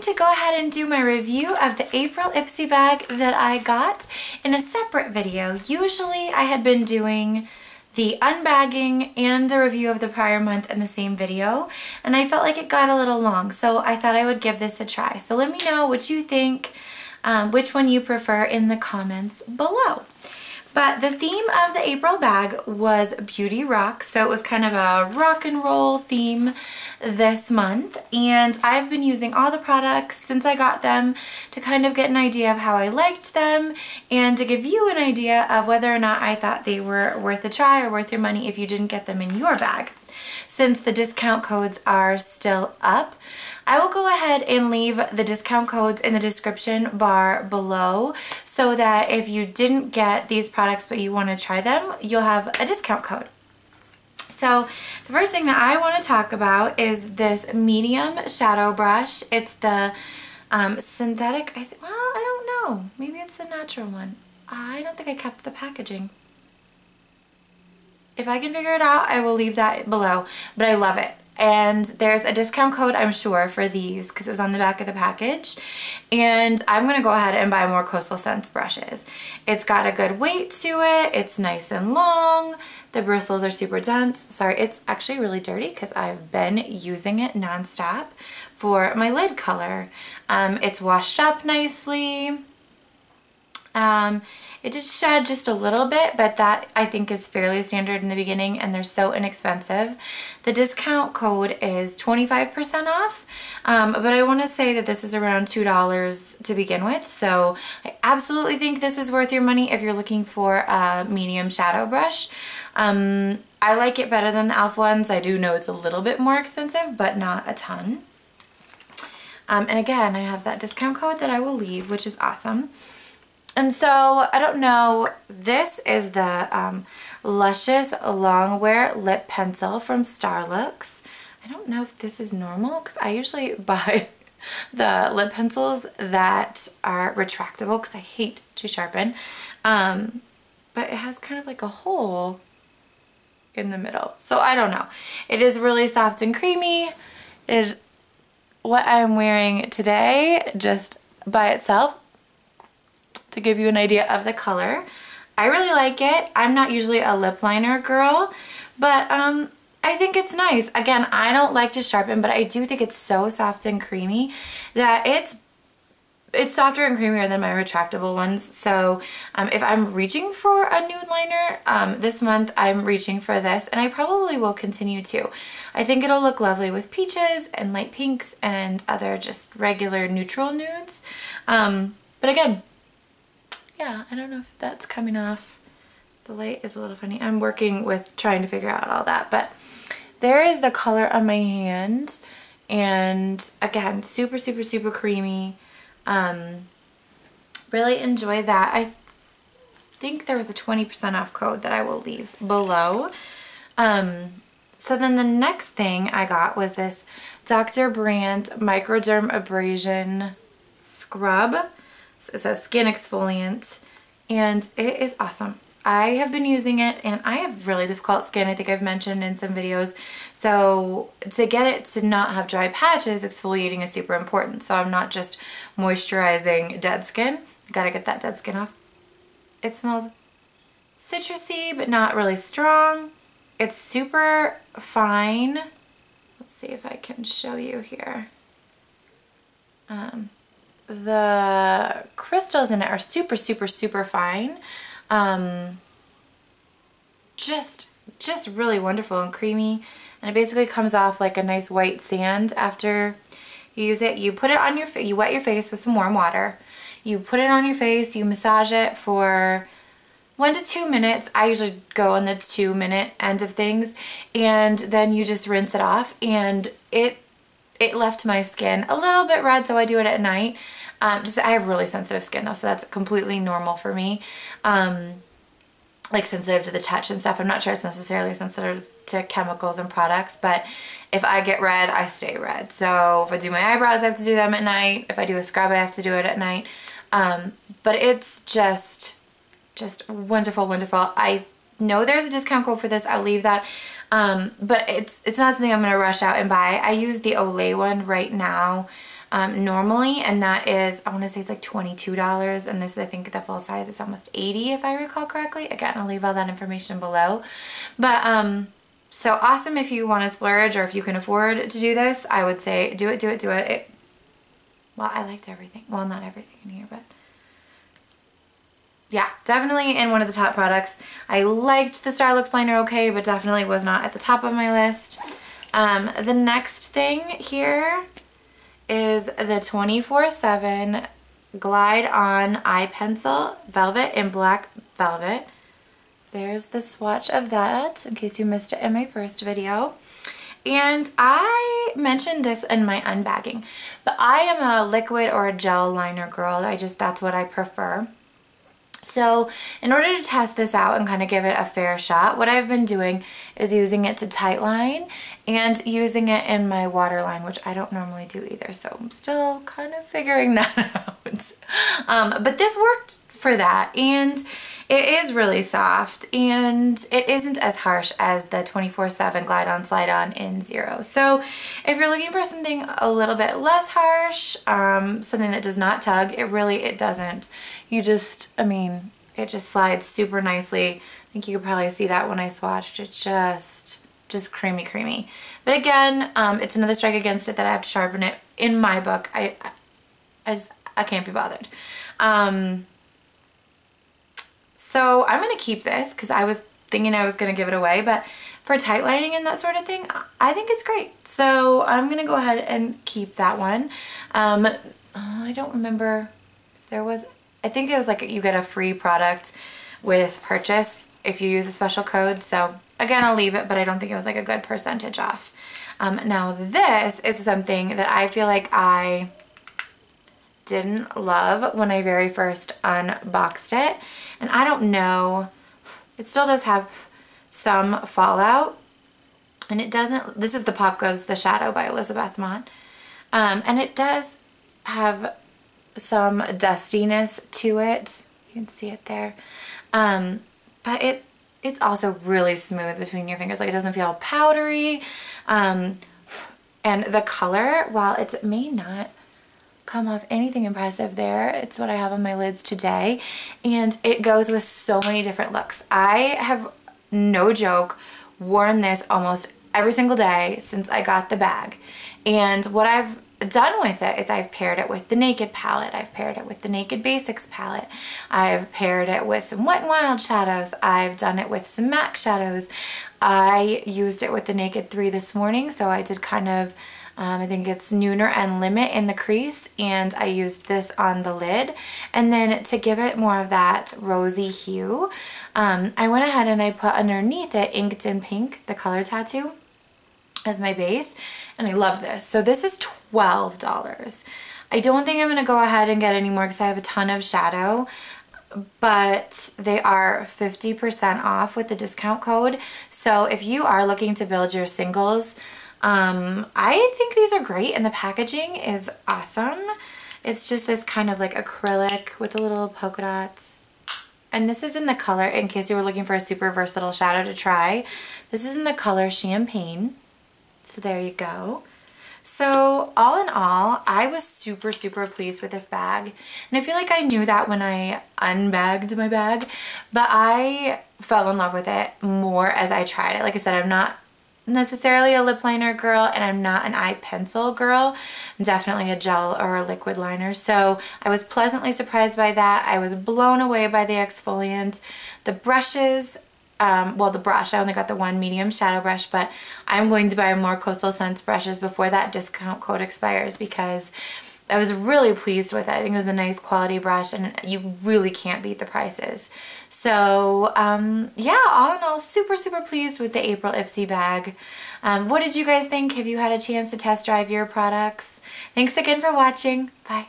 going to go ahead and do my review of the April Ipsy bag that I got in a separate video. Usually I had been doing the unbagging and the review of the prior month in the same video, and I felt like it got a little long, so I thought I would give this a try. So let me know what you think, which one you prefer in the comments below. But the theme of the April bag was Beauty Rock, so it was kind of a rock and roll theme this month, and I've been using all the products since I got them to kind of get an idea of how I liked them and to give you an idea of whether or not I thought they were worth a try or worth your money if you didn't get them in your bag. Since the discount codes are still up, I will go ahead and leave the discount codes in the description bar below so that if you didn't get these products but you want to try them, you'll have a discount code. So the first thing that I want to talk about is this medium shadow brush. It's the synthetic, well, I don't know. Maybe it's the natural one. I don't think I kept the packaging. If I can figure it out, I will leave that below, but I love it. And there's a discount code, I'm sure, for these because it was on the back of the package. And I'm going to go ahead and buy more Coastal Scents brushes. It's got a good weight to it. It's nice and long. The bristles are super dense. Sorry, it's actually really dirty because I've been using it nonstop for my lid color. It's washed up nicely. It did shed just a little bit, but that I think is fairly standard in the beginning, and they're so inexpensive. The discount code is 25% off, but I want to say that this is around $2 to begin with, so I absolutely think this is worth your money if you're looking for a medium shadow brush. I like it better than the e.l.f. ones. I do know it's a little bit more expensive, but not a ton. And again, I have that discount code that I will leave, which is awesome. And so, I don't know, this is the Luscious Longwear Lip Pencil from Starlooks. I don't know if this is normal because I usually buy the lip pencils that are retractable because I hate to sharpen. But it has kind of like a hole in the middle. So I don't know. It is really soft and creamy. It is what I'm wearing today just by itself, to give you an idea of the color. I really like it. I'm not usually a lip liner girl, but I think it's nice. Again, I don't like to sharpen, but I do think it's so soft and creamy that it's softer and creamier than my retractable ones. So if I'm reaching for a nude liner this month, I'm reaching for this, and I probably will continue to. I think it'll look lovely with peaches and light pinks and other just regular neutral nudes. But again, yeah, I don't know if that's coming off. The light is a little funny. I'm working with trying to figure out all that, but there is the color on my hand, and again, super, super, super creamy. Really enjoy that. I think there was a 20% off code that I will leave below. So then the next thing I got was this Dr. Brandt Microdermabrasion Scrub. It says skin exfoliant, and it is awesome. I have been using it, and I have really difficult skin. I think I've mentioned in some videos. So to get it to not have dry patches, exfoliating is super important. So I'm not just moisturizing dead skin. Gotta get that dead skin off. It smells citrusy, but not really strong. It's super fine. Let's see if I can show you here. The crystals in it are super, super, super fine. Just really wonderful and creamy. And it basically comes off like a nice white sand after you use it. You put it on your face, you wet your face with some warm water. You put it on your face, you massage it for 1 to 2 minutes. I usually go on the 2-minute end of things. And then you just rinse it off, and it left my skin a little bit red, so I do it at night. I have really sensitive skin though, so that's completely normal for me. Like sensitive to the touch and stuff. I'm not sure it's necessarily sensitive to chemicals and products, but if I get red, I stay red. So if I do my eyebrows, I have to do them at night. If I do a scrub, I have to do it at night. But it's just wonderful, wonderful. I know there's a discount code for this. I'll leave that. But it's not something I'm going to rush out and buy. I use the Olay one right now. normally, and that is, I want to say it's like $22, and this is, I think the full size is almost $80 if I recall correctly. Again, I'll leave all that information below. But so awesome if you want to splurge or if you can afford to do this. I would say do it. Well, I liked everything. Well, not everything in here, but yeah, definitely in one of the top products. I liked the Starlooks liner okay, but definitely was not at the top of my list. The next thing here is the 24/7 Glide On Eye Pencil Velvet in Black Velvet. There's the swatch of that in case you missed it in my first video. And I mentioned this in my unbagging, but I am a liquid or a gel liner girl. That's what I prefer. So in order to test this out and kind of give it a fair shot, what I've been doing is using it to tightline and using it in my waterline, which I don't normally do either. So I'm still kind of figuring that out. But this worked for that, and it is really soft, and it isn't as harsh as the 24/7 Glide On Slide On in Zero. So if you're looking for something a little bit less harsh, something that does not tug, it doesn't. It just slides super nicely. I think you could probably see that when I swatched it. Just creamy. But again, it's another strike against it that I have to sharpen it. In my book, I can't be bothered. So I'm going to keep this because I was thinking I was going to give it away, but for tight lining and that sort of thing, I think it's great. So I'm going to go ahead and keep that one. I don't remember if there was, I think it was like you get a free product with purchase if you use a special code. So again, I'll leave it, but I don't think it was like a good percentage off. Now this is something that I feel like I didn't love when I very first unboxed it, and I don't know, it still does have some fallout, and it doesn't, this is the Pop Goes the Shadow by Elizabeth Mott, and it does have some dustiness to it. You can see it there, but it's also really smooth between your fingers. Like, it doesn't feel powdery, and the color, while it may not come off anything impressive there, it's what I have on my lids today, and it goes with so many different looks. I have, no joke, worn this almost every single day since I got the bag, and what I've done with it is I've paired it with the Naked palette, I've paired it with the Naked Basics palette, I've paired it with some Wet n Wild shadows, I've done it with some MAC shadows. I used it with the Naked 3 this morning, so I did kind of I think it's Nooner and Limit in the crease, and I used this on the lid. And then to give it more of that rosy hue, I went ahead and I put underneath it Inked in Pink, the color tattoo, as my base, and I love this. So this is $12. I don't think I'm going to go ahead and get any more because I have a ton of shadow, but they are 50% off with the discount code. So if you are looking to build your singles, I think these are great, and the packaging is awesome. It's just this kind of like acrylic with the little polka dots. And this is in the color, in case you were looking for a super versatile shadow to try, this is in the color Champagne. So there you go. So all in all, I was super pleased with this bag, and I feel like I knew that when I unbagged my bag, but I fell in love with it more as I tried it. Like I said, I'm not necessarily a lip liner girl, and I'm not an eye pencil girl. I'm definitely a gel or a liquid liner, so I was pleasantly surprised by that. I was blown away by the exfoliant. The brushes, well, the brush, I only got the one medium shadow brush, but I'm going to buy more Coastal Scents brushes before that discount code expires because I was really pleased with it. I think it was a nice quality brush, and you really can't beat the prices. So yeah, all in all, super pleased with the April Ipsy bag. What did you guys think? Have you had a chance to test drive your products? Thanks again for watching. Bye.